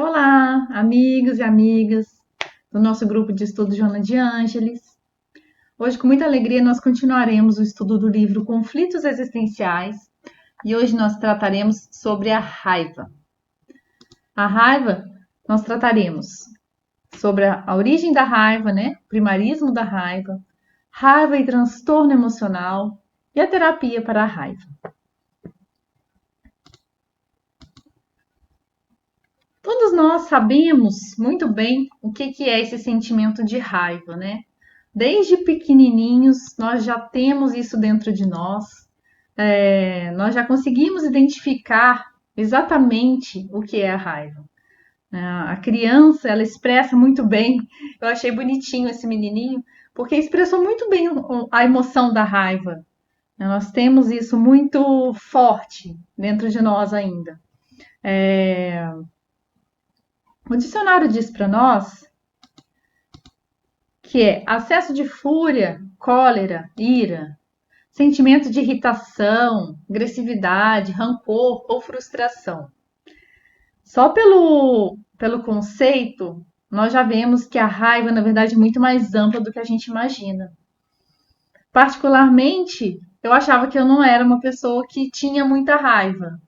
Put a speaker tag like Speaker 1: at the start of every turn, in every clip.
Speaker 1: Olá, amigos e amigas do nosso grupo de estudo Joana de Ângeles. Hoje, com muita alegria, nós continuaremos o estudo do livro Conflitos Existenciais e hoje nós trataremos sobre a raiva. A raiva, nós trataremos sobre a origem da raiva, né? O primarismo da raiva, raiva e transtorno emocional e a terapia para a raiva. Todos nós sabemos muito bem o que é esse sentimento de raiva, né? Desde pequenininhos, nós já temos isso dentro de nós, nós já conseguimos identificar exatamente o que é a raiva. A criança, ela expressa muito bem, eu achei bonitinho esse menininho, porque expressou muito bem a emoção da raiva. Nós temos isso muito forte dentro de nós ainda. O dicionário diz para nós que é acesso de fúria, cólera, ira, sentimento de irritação, agressividade, rancor ou frustração. Só pelo conceito, nós já vemos que a raiva, na verdade, é muito mais ampla do que a gente imagina. Particularmente, eu achava que eu não era uma pessoa que tinha muita raiva.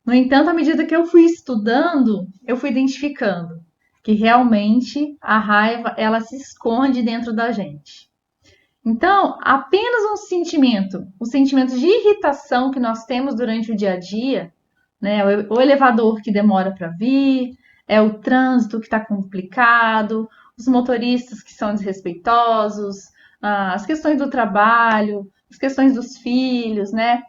Speaker 1: No entanto, à medida que eu fui estudando, eu fui identificando que realmente a raiva, ela se esconde dentro da gente. Então, apenas um sentimento de irritação que nós temos durante o dia a dia, né? O elevador que demora para vir, é o trânsito que está complicado, os motoristas que são desrespeitosos, as questões do trabalho, as questões dos filhos, né?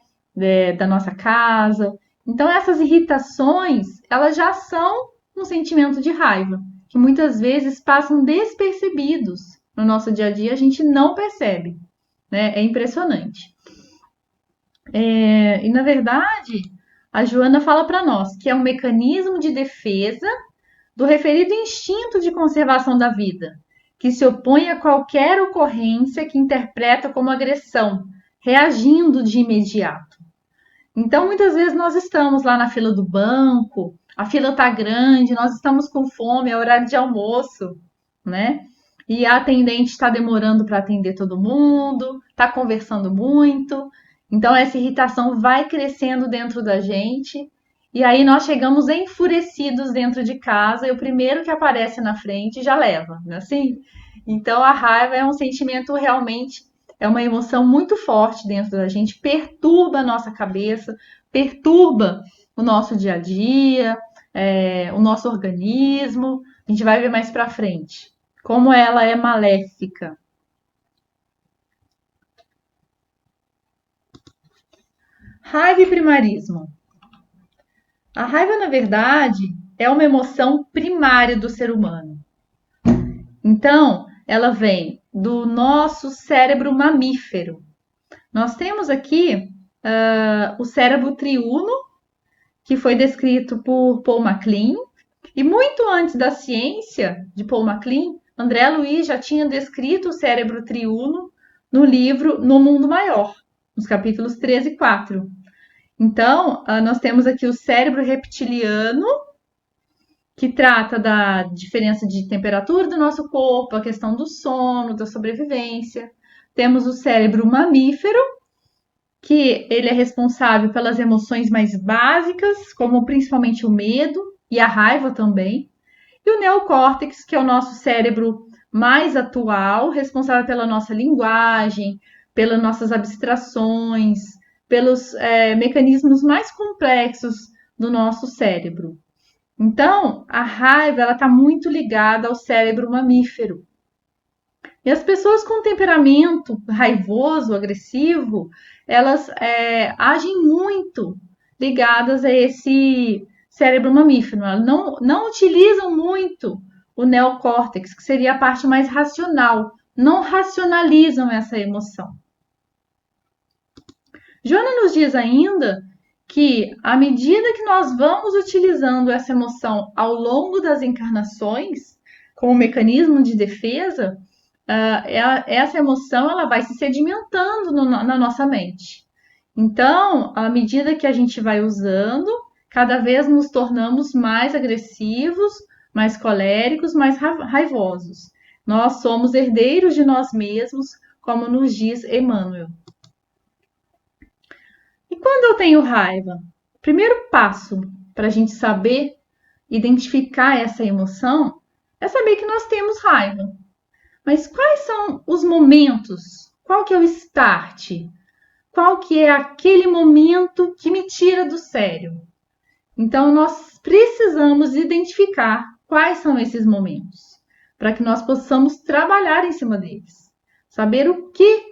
Speaker 1: Da nossa casa. Então, essas irritações, elas já são um sentimento de raiva, que muitas vezes passam despercebidos no nosso dia a dia, a gente não percebe, né? É impressionante. E na verdade, a Joana fala para nós que é um mecanismo de defesa do referido instinto de conservação da vida, que se opõe a qualquer ocorrência que interpreta como agressão, reagindo de imediato. Então, muitas vezes nós estamos lá na fila do banco, a fila está grande, nós estamos com fome, é horário de almoço, né? E a atendente está demorando para atender todo mundo, está conversando muito. Então, essa irritação vai crescendo dentro da gente. E aí nós chegamos enfurecidos dentro de casa e o primeiro que aparece na frente já leva, não é assim? Então, a raiva é um sentimento realmente, é uma emoção muito forte dentro da gente, perturba a nossa cabeça, perturba o nosso dia a dia, o nosso organismo. A gente vai ver mais para frente como ela é maléfica. Raiva e primarismo. A raiva, na verdade, é uma emoção primária do ser humano. Então, ela vem do nosso cérebro mamífero. Nós temos aqui o cérebro triuno, que foi descrito por Paul MacLean, e muito antes da ciência de Paul MacLean, André Luiz já tinha descrito o cérebro triuno no livro No Mundo Maior, nos capítulos 13 e 4. Então, nós temos aqui o cérebro reptiliano, que trata da diferença de temperatura do nosso corpo, a questão do sono, da sobrevivência. Temos o cérebro mamífero, que ele é responsável pelas emoções mais básicas, como principalmente o medo e a raiva também. E o neocórtex, que é o nosso cérebro mais atual, responsável pela nossa linguagem, pelas nossas abstrações, pelos mecanismos mais complexos do nosso cérebro. Então, a raiva ela está muito ligada ao cérebro mamífero. E as pessoas com temperamento raivoso, agressivo, elas agem muito ligadas a esse cérebro mamífero. Elas não utilizam muito o neocórtex, que seria a parte mais racional. Não racionalizam essa emoção. Joana nos diz ainda que, à medida que nós vamos utilizando essa emoção ao longo das encarnações, como mecanismo de defesa, essa emoção ela vai se sedimentando na nossa mente. Então, à medida que a gente vai usando cada vez nos tornamos mais agressivos, mais coléricos, mais raivosos. Nós somos herdeiros de nós mesmos, como nos diz Emmanuel. E quando eu tenho raiva? O primeiro passo para a gente saber identificar essa emoção é saber que nós temos raiva. Mas quais são os momentos? Qual que é o start? Qual que é aquele momento que me tira do sério? Então, nós precisamos identificar quais são esses momentos, para que nós possamos trabalhar em cima deles. Saber o que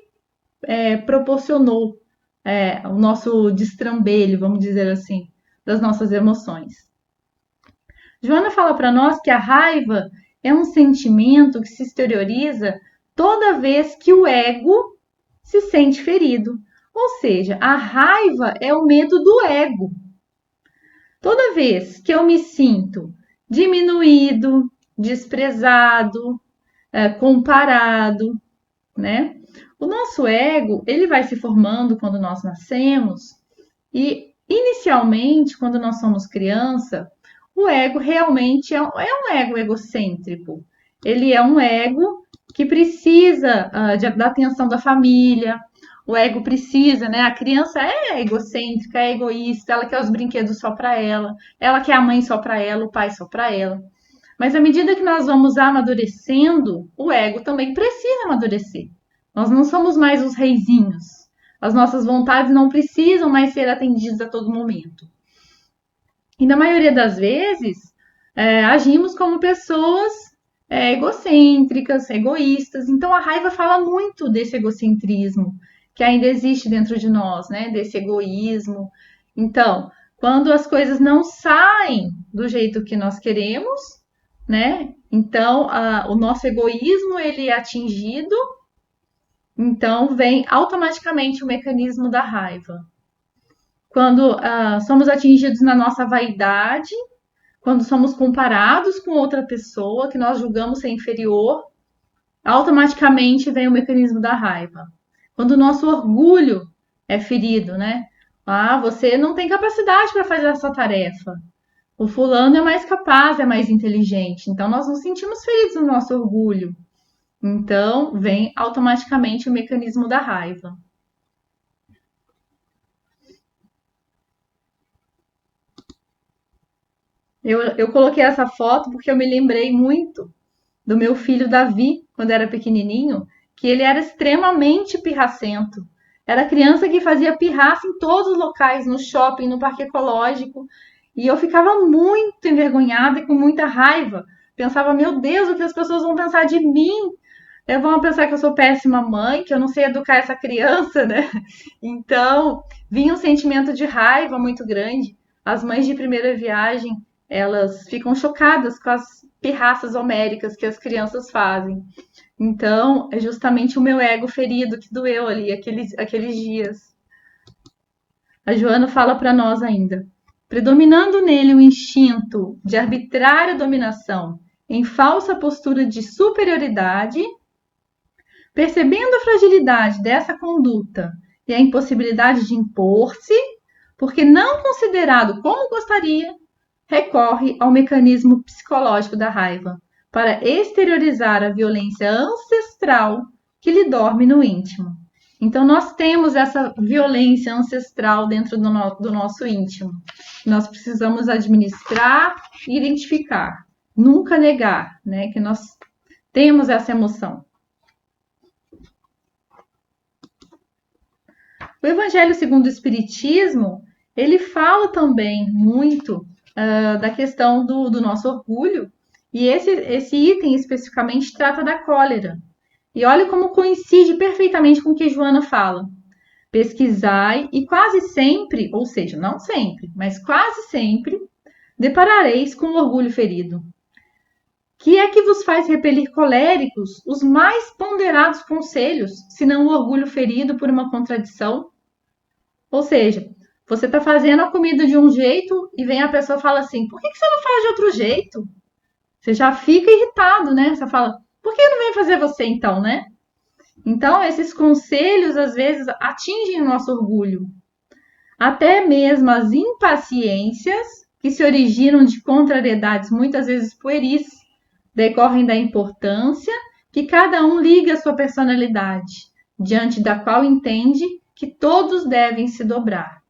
Speaker 1: proporcionou o nosso destrambelho, vamos dizer assim, das nossas emoções. Joana fala para nós que a raiva é um sentimento que se exterioriza toda vez que o ego se sente ferido. Ou seja, a raiva é o medo do ego. Toda vez que eu me sinto diminuído, desprezado, comparado, né? O nosso ego, ele vai se formando quando nós nascemos e, inicialmente, quando nós somos criança, o ego realmente é um ego egocêntrico. Ele é um ego que precisa da atenção da família, o ego precisa, né? A criança é egocêntrica, é egoísta, ela quer os brinquedos só para ela quer a mãe só para ela, o pai só para ela. Mas à medida que nós vamos amadurecendo, o ego também precisa amadurecer. Nós não somos mais os reizinhos. As nossas vontades não precisam mais ser atendidas a todo momento. E na maioria das vezes, agimos como pessoas egocêntricas, egoístas. Então a raiva fala muito desse egocentrismo que ainda existe dentro de nós, né? Desse egoísmo. Então, quando as coisas não saem do jeito que nós queremos, né? Então, o nosso egoísmo ele é atingido, então vem automaticamente o mecanismo da raiva. Quando somos atingidos na nossa vaidade, quando somos comparados com outra pessoa que nós julgamos ser inferior, automaticamente vem o mecanismo da raiva. Quando o nosso orgulho é ferido, né? Você não tem capacidade para fazer essa tarefa. O fulano é mais capaz, é mais inteligente. Então, nós nos sentimos feridos no nosso orgulho. Então, vem automaticamente o mecanismo da raiva. Eu coloquei essa foto porque eu me lembrei muito do meu filho Davi, quando era pequenininho, que ele era extremamente pirracento. Era criança que fazia pirraça em todos os locais, no shopping, no parque ecológico. E eu ficava muito envergonhada e com muita raiva. Pensava, meu Deus, o que as pessoas vão pensar de mim? Vão pensar que eu sou péssima mãe, que eu não sei educar essa criança, né? Então, vinha um sentimento de raiva muito grande. As mães de primeira viagem, elas ficam chocadas com as pirraças homéricas que as crianças fazem. Então, é justamente o meu ego ferido que doeu ali aqueles dias. A Joana fala para nós ainda. Predominando nele o instinto de arbitrária dominação em falsa postura de superioridade, percebendo a fragilidade dessa conduta e a impossibilidade de impor-se, porque não considerado como gostaria, recorre ao mecanismo psicológico da raiva para exteriorizar a violência ancestral que lhe dorme no íntimo. Então, nós temos essa violência ancestral dentro do nosso íntimo. Nós precisamos administrar e identificar. Nunca negar, né, que nós temos essa emoção. O Evangelho segundo o Espiritismo, ele fala também muito da questão do nosso orgulho, e esse item especificamente trata da cólera. E olha como coincide perfeitamente com o que Joana fala. Pesquisai e quase sempre, ou seja, não sempre, mas quase sempre, deparareis com o orgulho ferido. Que é que vos faz repelir coléricos os mais ponderados conselhos, senão o orgulho ferido por uma contradição? Ou seja, você está fazendo a comida de um jeito e vem a pessoa e fala assim, por que você não faz de outro jeito? Você já fica irritado, né? Você fala, por que não vem fazer você então, né? Então, esses conselhos, às vezes, atingem o nosso orgulho. até mesmo as impaciências, que se originam de contrariedades muitas vezes pueris, decorrem da importância que cada um liga à sua personalidade, diante da qual entende que todos devem se dobrar.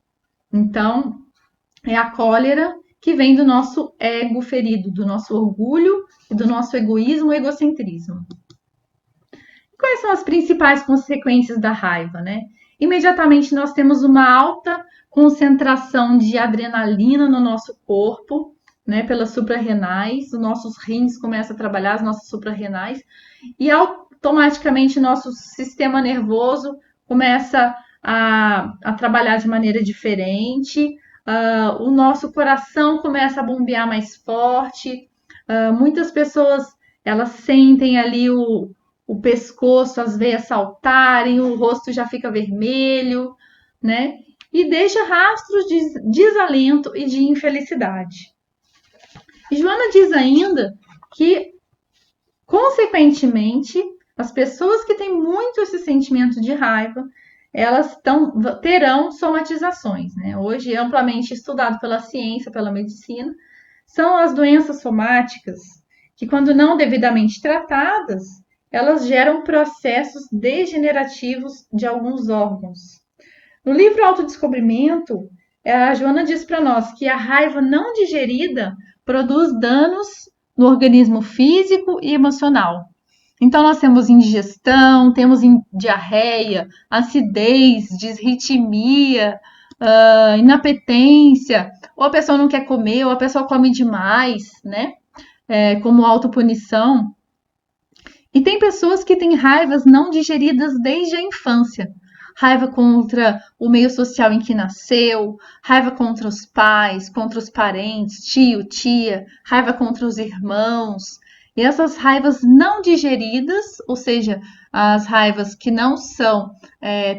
Speaker 1: Então, é a cólera que vem do nosso ego ferido, do nosso orgulho e do nosso egoísmo, egocentrismo. Quais são as principais consequências da raiva, né? Imediatamente nós temos uma alta concentração de adrenalina no nosso corpo, né, pelas suprarrenais, os nossos rins começam a trabalhar, as nossas suprarrenais, e automaticamente nosso sistema nervoso começa a trabalhar de maneira diferente, o nosso coração começa a bombear mais forte, muitas pessoas elas sentem ali o pescoço, as veias saltarem, o rosto já fica vermelho, né? E deixa rastros de desalento e de infelicidade. E Joana diz ainda que, consequentemente, as pessoas que têm muito esse sentimento de raiva, elas terão somatizações, né? Hoje é amplamente estudado pela ciência, pela medicina, são as doenças somáticas que, quando não devidamente tratadas, elas geram processos degenerativos de alguns órgãos. No livro Autodescobrimento, a Joana diz para nós que a raiva não digerida produz danos no organismo físico e emocional. Então, nós temos indigestão, temos diarreia, acidez, disritmia, inapetência, ou a pessoa não quer comer, ou a pessoa come demais, né? Como autopunição. E tem pessoas que têm raivas não digeridas desde a infância. Raiva contra o meio social em que nasceu, raiva contra os pais, contra os parentes, tio, tia, raiva contra os irmãos. E essas raivas não digeridas, ou seja, as raivas que não são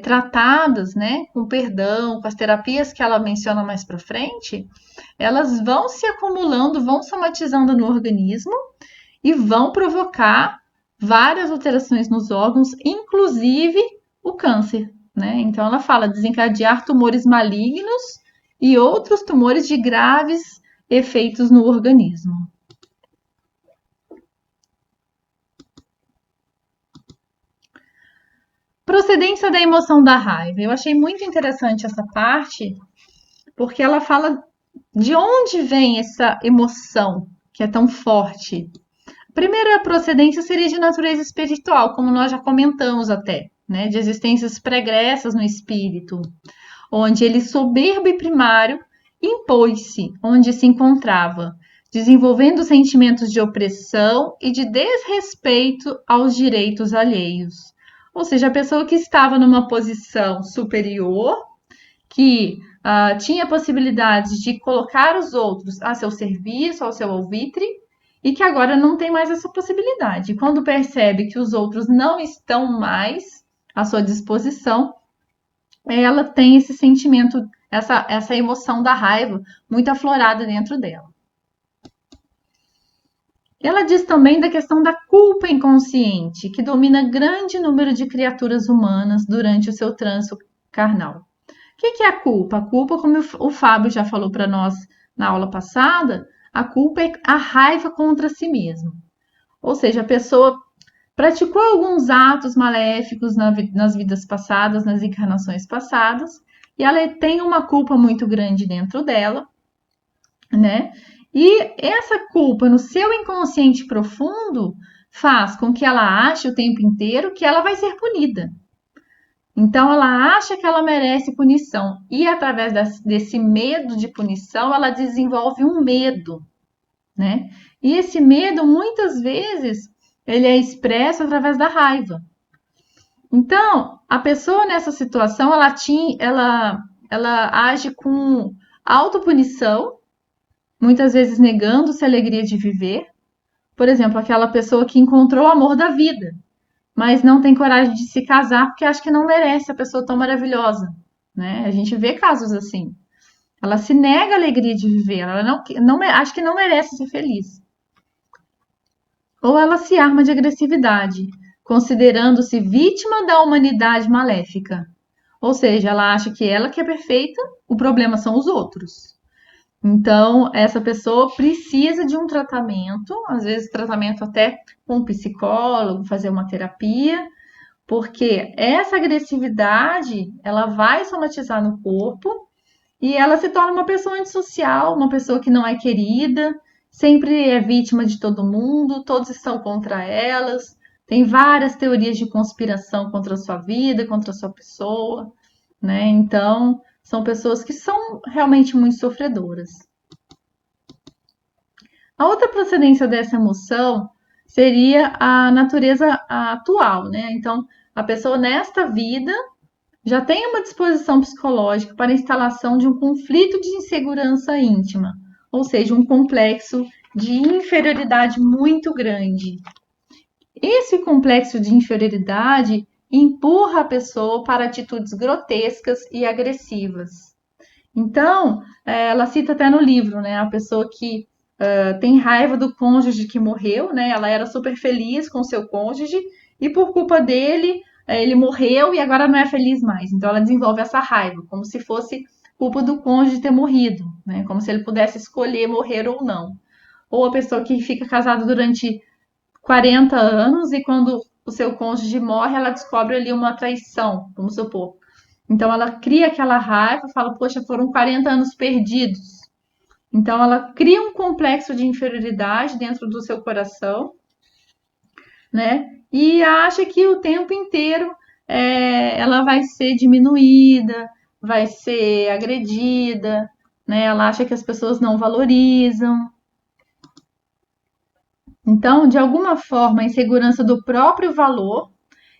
Speaker 1: tratadas, né, com perdão, com as terapias que ela menciona mais para frente, elas vão se acumulando, vão somatizando no organismo e vão provocar várias alterações nos órgãos, inclusive o câncer, né? Então ela fala desencadear tumores malignos e outros tumores de graves efeitos no organismo. Procedência da emoção da raiva. Eu achei muito interessante essa parte, porque ela fala de onde vem essa emoção que é tão forte. A primeira procedência seria de natureza espiritual, como nós já comentamos até, né? De existências pregressas no espírito, onde ele, soberbo e primário, impôs-se onde se encontrava, desenvolvendo sentimentos de opressão e de desrespeito aos direitos alheios. Ou seja, a pessoa que estava numa posição superior, que tinha possibilidades de colocar os outros a seu serviço, ao seu alvitre, e que agora não tem mais essa possibilidade. Quando percebe que os outros não estão mais à sua disposição, ela tem esse sentimento, essa emoção da raiva muito aflorada dentro dela. Ela diz também da questão da culpa inconsciente, que domina grande número de criaturas humanas durante o seu trânsito carnal. O que é a culpa? A culpa, como o Fábio já falou para nós na aula passada, a culpa é a raiva contra si mesmo. Ou seja, a pessoa praticou alguns atos maléficos nas vidas passadas, nas encarnações passadas, e ela tem uma culpa muito grande dentro dela, né? E essa culpa no seu inconsciente profundo faz com que ela ache o tempo inteiro que ela vai ser punida. Então ela acha que ela merece punição e através desse medo de punição ela desenvolve um medo, né? E esse medo muitas vezes ele é expresso através da raiva. Então a pessoa nessa situação ela age com autopunição, muitas vezes negando-se a alegria de viver. Por exemplo, aquela pessoa que encontrou o amor da vida, mas não tem coragem de se casar porque acha que não merece a pessoa tão maravilhosa, né? A gente vê casos assim. Ela se nega a alegria de viver, ela acha que não merece ser feliz. Ou ela se arma de agressividade, considerando-se vítima da humanidade maléfica. Ou seja, ela acha que ela que é perfeita, o problema são os outros. Então, essa pessoa precisa de um tratamento, às vezes tratamento até com um psicólogo, fazer uma terapia, porque essa agressividade, ela vai somatizar no corpo e ela se torna uma pessoa antissocial, uma pessoa que não é querida, sempre é vítima de todo mundo, todos estão contra elas. Tem várias teorias de conspiração contra a sua vida, contra a sua pessoa, né? Então, são pessoas que são realmente muito sofredoras. A outra procedência dessa emoção seria a natureza atual, né? Então, a pessoa nesta vida já tem uma disposição psicológica para a instalação de um conflito de insegurança íntima, ou seja, um complexo de inferioridade muito grande. Esse complexo de inferioridade empurra a pessoa para atitudes grotescas e agressivas. Então, ela cita até no livro, né, a pessoa que tem raiva do cônjuge que morreu, né? Ela era super feliz com seu cônjuge e por culpa dele, ele morreu e agora não é feliz mais. Então ela desenvolve essa raiva, como se fosse culpa do cônjuge ter morrido, né? Como se ele pudesse escolher morrer ou não. Ou a pessoa que fica casada durante 40 anos e quando o seu cônjuge morre, ela descobre ali uma traição, vamos supor. Então ela cria aquela raiva, fala, poxa, foram 40 anos perdidos. Então, ela cria um complexo de inferioridade dentro do seu coração, né? E acha que o tempo inteiro ela vai ser diminuída, vai ser agredida, né? Ela acha que as pessoas não valorizam. Então, de alguma forma, a insegurança do próprio valor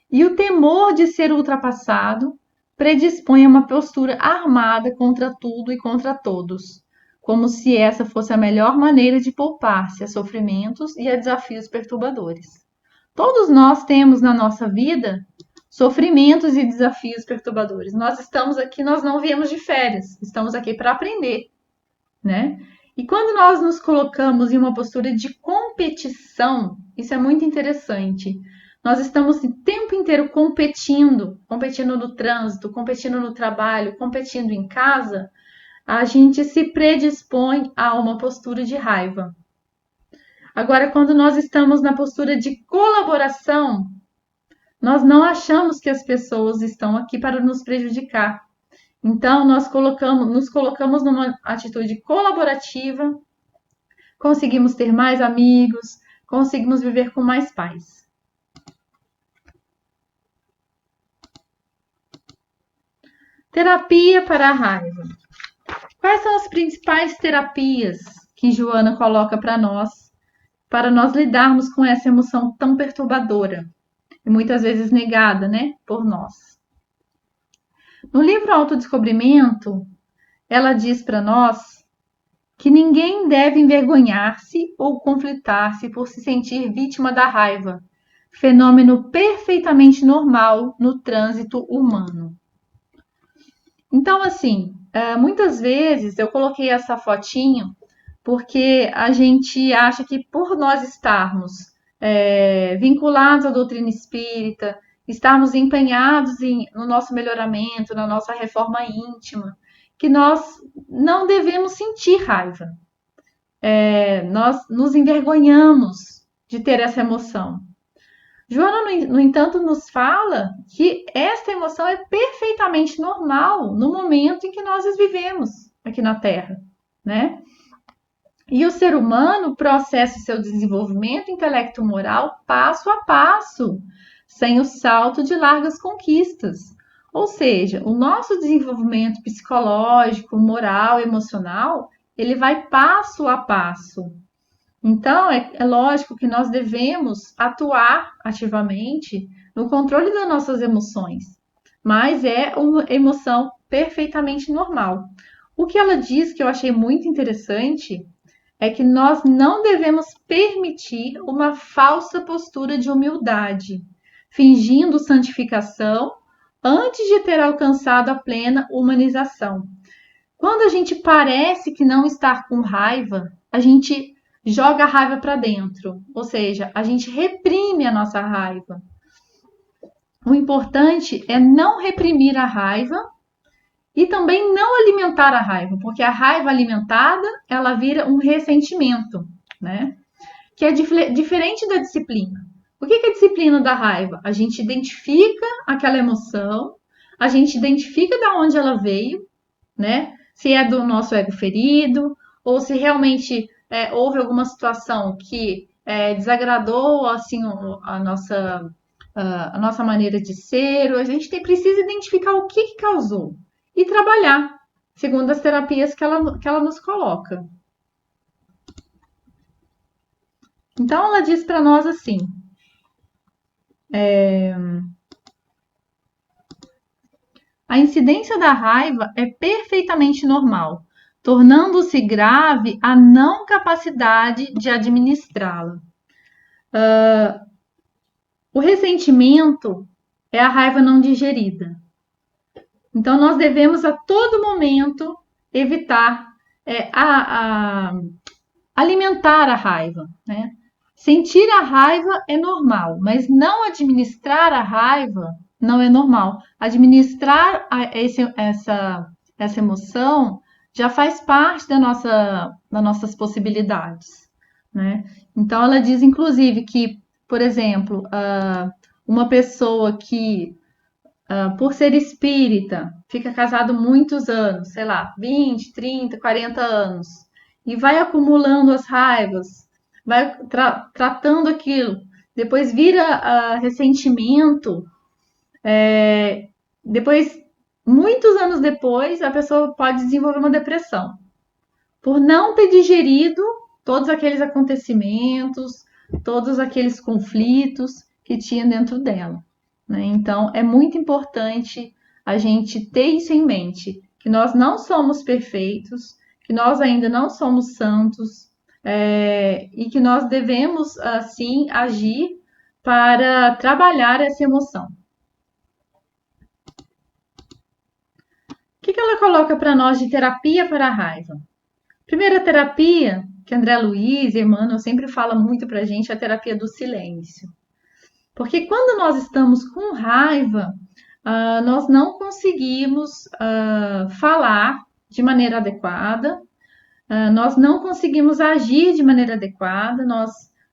Speaker 1: e o temor de ser ultrapassado predispõe a uma postura armada contra tudo e contra todos, como se essa fosse a melhor maneira de poupar-se a sofrimentos e a desafios perturbadores. Todos nós temos na nossa vida sofrimentos e desafios perturbadores. Nós estamos aqui, nós não viemos de férias, estamos aqui para aprender, né? E quando nós nos colocamos em uma postura de competição, isso é muito interessante. Nós estamos o tempo inteiro competindo, competindo no trânsito, competindo no trabalho, competindo em casa, a gente se predispõe a uma postura de raiva. Agora, quando nós estamos na postura de colaboração, nós não achamos que as pessoas estão aqui para nos prejudicar. Então, nós nos colocamos numa atitude colaborativa, conseguimos ter mais amigos, conseguimos viver com mais paz. Terapia para a raiva. Quais são as principais terapias que Joana coloca para nós lidarmos com essa emoção tão perturbadora e muitas vezes negada, né, por nós? No livro Autodescobrimento, ela diz para nós que ninguém deve envergonhar-se ou conflitar-se por se sentir vítima da raiva, fenômeno perfeitamente normal no trânsito humano. Então, assim, muitas vezes eu coloquei essa fotinho porque a gente acha que por nós estarmos vinculados à doutrina espírita, estarmos empenhados no nosso melhoramento, na nossa reforma íntima, que nós não devemos sentir raiva. Nós nos envergonhamos de ter essa emoção. Joana, no entanto, nos fala que esta emoção é perfeitamente normal no momento em que nós vivemos aqui na Terra, né? E o ser humano processa seu desenvolvimento intelecto-moral passo a passo, sem o salto de largas conquistas. Ou seja, o nosso desenvolvimento psicológico, moral, emocional, ele vai passo a passo. Então, é lógico que nós devemos atuar ativamente no controle das nossas emoções, mas é uma emoção perfeitamente normal. O que ela diz que eu achei muito interessante é que nós não devemos permitir uma falsa postura de humildade, fingindo santificação antes de ter alcançado a plena humanização. Quando a gente parece que não está com raiva, a gente joga a raiva para dentro, ou seja, a gente reprime a nossa raiva. o importante é não reprimir a raiva e também não alimentar a raiva, porque a raiva alimentada, ela vira um ressentimento, né? Que é diferente da disciplina. O que é a disciplina da raiva? A gente identifica aquela emoção, a gente identifica de onde ela veio, né? Se é do nosso ego ferido, ou se realmente houve alguma situação que desagradou assim a nossa maneira de ser. A gente precisa identificar o que causou e trabalhar segundo as terapias que ela nos coloca. Então ela diz para nós assim: a incidência da raiva é perfeitamente normal, tornando-se grave a não capacidade de administrá-la. O ressentimento é a raiva não digerida. Então, nós devemos a todo momento evitar alimentar a raiva, né? Sentir a raiva é normal, mas não administrar a raiva não é normal. Administrar essa emoção já faz parte das nossas possibilidades, né? Então, ela diz, inclusive, que, por exemplo, uma pessoa que, por ser espírita, fica casado muitos anos, sei lá, 20, 30, 40 anos, e vai acumulando as raivas, vai tratando aquilo, depois vira ressentimento, depois, muitos anos depois, a pessoa pode desenvolver uma depressão, por não ter digerido todos aqueles acontecimentos, todos aqueles conflitos que tinha dentro dela, né? Então, é muito importante a gente ter isso em mente, que nós não somos perfeitos, que nós ainda não somos santos, e que nós devemos, assim, agir para trabalhar essa emoção. O que ela coloca para nós de terapia para a raiva? Primeira terapia, que André Luiz e Emmanuel sempre falam muito para a gente, é a terapia do silêncio. Porque quando nós estamos com raiva, nós não conseguimos falar de maneira adequada, nós não conseguimos agir de maneira adequada, nós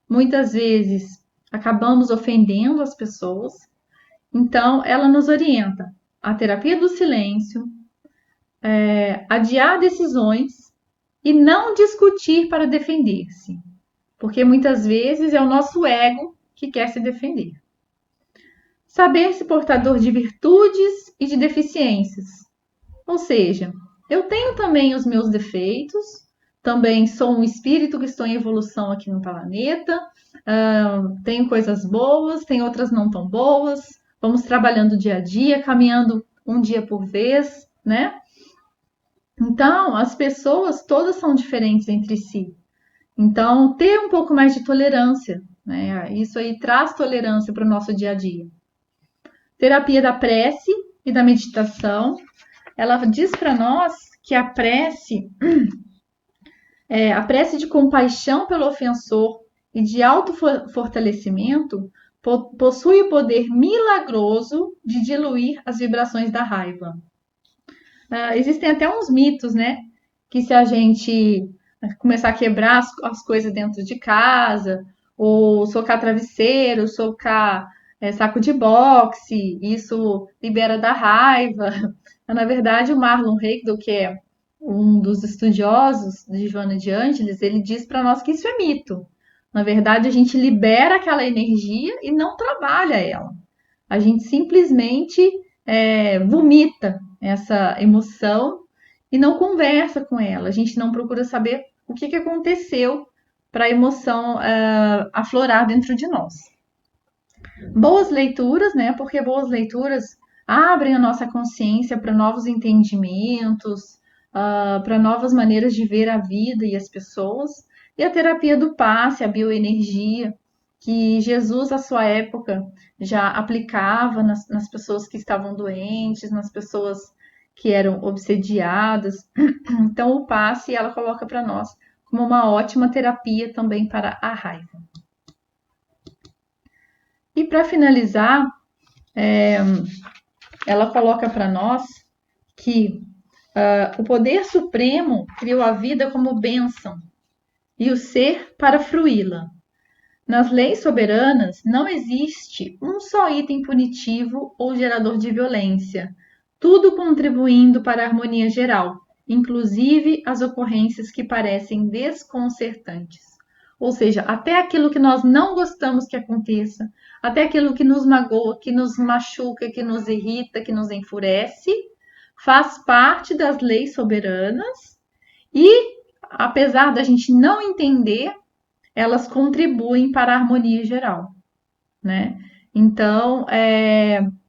Speaker 1: muitas vezes acabamos ofendendo as pessoas. Então, ela nos orienta a terapia do silêncio, adiar decisões e não discutir para defender-se, porque muitas vezes é o nosso ego que quer se defender. Saber-se portador de virtudes e de deficiências, ou seja, eu tenho também os meus defeitos, também sou um espírito que estou em evolução aqui no planeta, tenho coisas boas, tem outras não tão boas, vamos trabalhando dia a dia, caminhando um dia por vez, né? Então, as pessoas todas são diferentes entre si. Então, ter um pouco mais de tolerância, né? Isso aí traz tolerância para o nosso dia a dia. Terapia da prece e da meditação. Ela diz para nós que a prece de compaixão pelo ofensor e de autofortalecimento possui o poder milagroso de diluir as vibrações da raiva. Existem até uns mitos, né? Que se a gente começar a quebrar as coisas dentro de casa, ou socar travesseiro, socar saco de boxe, isso libera da raiva. Na verdade, o Marlon Heidel, que é um dos estudiosos de Joana de Ângeles, ele diz para nós que isso é mito. Na verdade, a gente libera aquela energia e não trabalha ela. A gente simplesmente vomita essa emoção e não conversa com ela. A gente não procura saber o que aconteceu para a emoção aflorar dentro de nós. Boas leituras, né? Porque boas leituras abrem a nossa consciência para novos entendimentos, para novas maneiras de ver a vida e as pessoas. E a terapia do passe, a bioenergia, que Jesus, à sua época, já aplicava nas pessoas que estavam doentes, nas pessoas que eram obsediadas. Então, o passe ela coloca para nós como uma ótima terapia também para a raiva. E para finalizar, ela coloca para nós que o poder supremo criou a vida como bênção e o ser para fruí-la. Nas leis soberanas não existe um só item punitivo ou gerador de violência, tudo contribuindo para a harmonia geral, inclusive as ocorrências que parecem desconcertantes. Ou seja, até aquilo que nós não gostamos que aconteça, até aquilo que nos magoa, que nos machuca, que nos irrita, que nos enfurece, faz parte das leis soberanas e, apesar da gente não entender, elas contribuem para a harmonia geral, né? Então,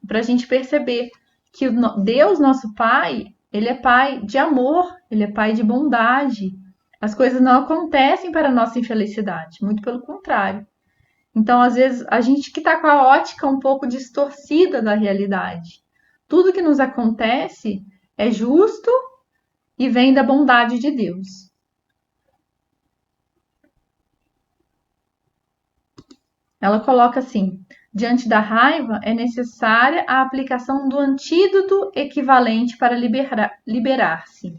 Speaker 1: para a gente perceber que Deus, nosso Pai, ele é Pai de amor, ele é Pai de bondade. As coisas não acontecem para a nossa infelicidade, muito pelo contrário. Então, às vezes, a gente que está com a ótica um pouco distorcida da realidade. Tudo que nos acontece é justo e vem da bondade de Deus. Ela coloca assim: diante da raiva é necessária a aplicação do antídoto equivalente para liberar-se.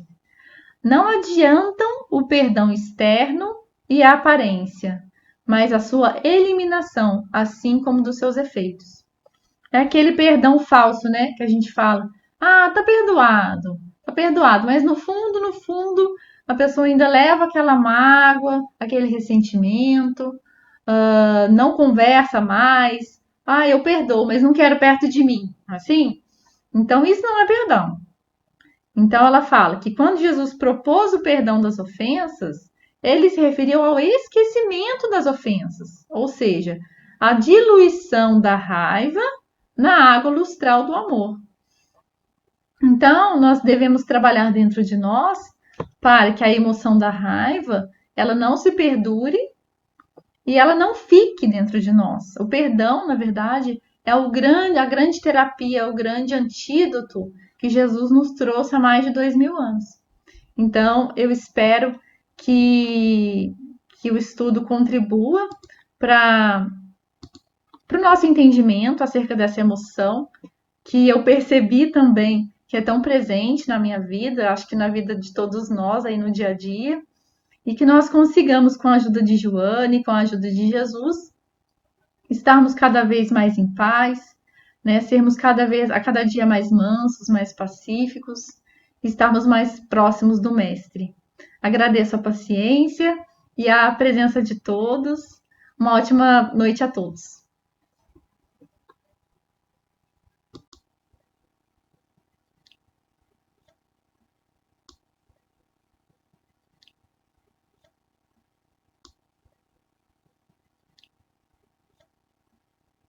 Speaker 1: Não adiantam o perdão externo e a aparência, mas a sua eliminação, assim como dos seus efeitos. É aquele perdão falso, né, que a gente fala: "Ah, tá perdoado", mas no fundo, a pessoa ainda leva aquela mágoa, aquele ressentimento, não conversa mais. Ah, eu perdoo, mas não quero perto de mim. Assim? Então, isso não é perdão. Então, ela fala que quando Jesus propôs o perdão das ofensas, ele se referiu ao esquecimento das ofensas, ou seja, a diluição da raiva na água lustral do amor. Então, nós devemos trabalhar dentro de nós para que a emoção da raiva ela não se perdure e ela não fique dentro de nós. O perdão, na verdade, é a grande terapia, o grande antídoto que Jesus nos trouxe há mais de 2000 anos. Então, eu espero que o estudo contribua para o nosso entendimento acerca dessa emoção, que eu percebi também que é tão presente na minha vida, acho que na vida de todos nós aí no dia a dia, e que nós consigamos, com a ajuda de Joane, com a ajuda de Jesus, estarmos cada vez mais em paz, né? Sermos a cada dia mais mansos, mais pacíficos, estarmos mais próximos do Mestre. Agradeço a paciência e a presença de todos. Uma ótima noite a todos.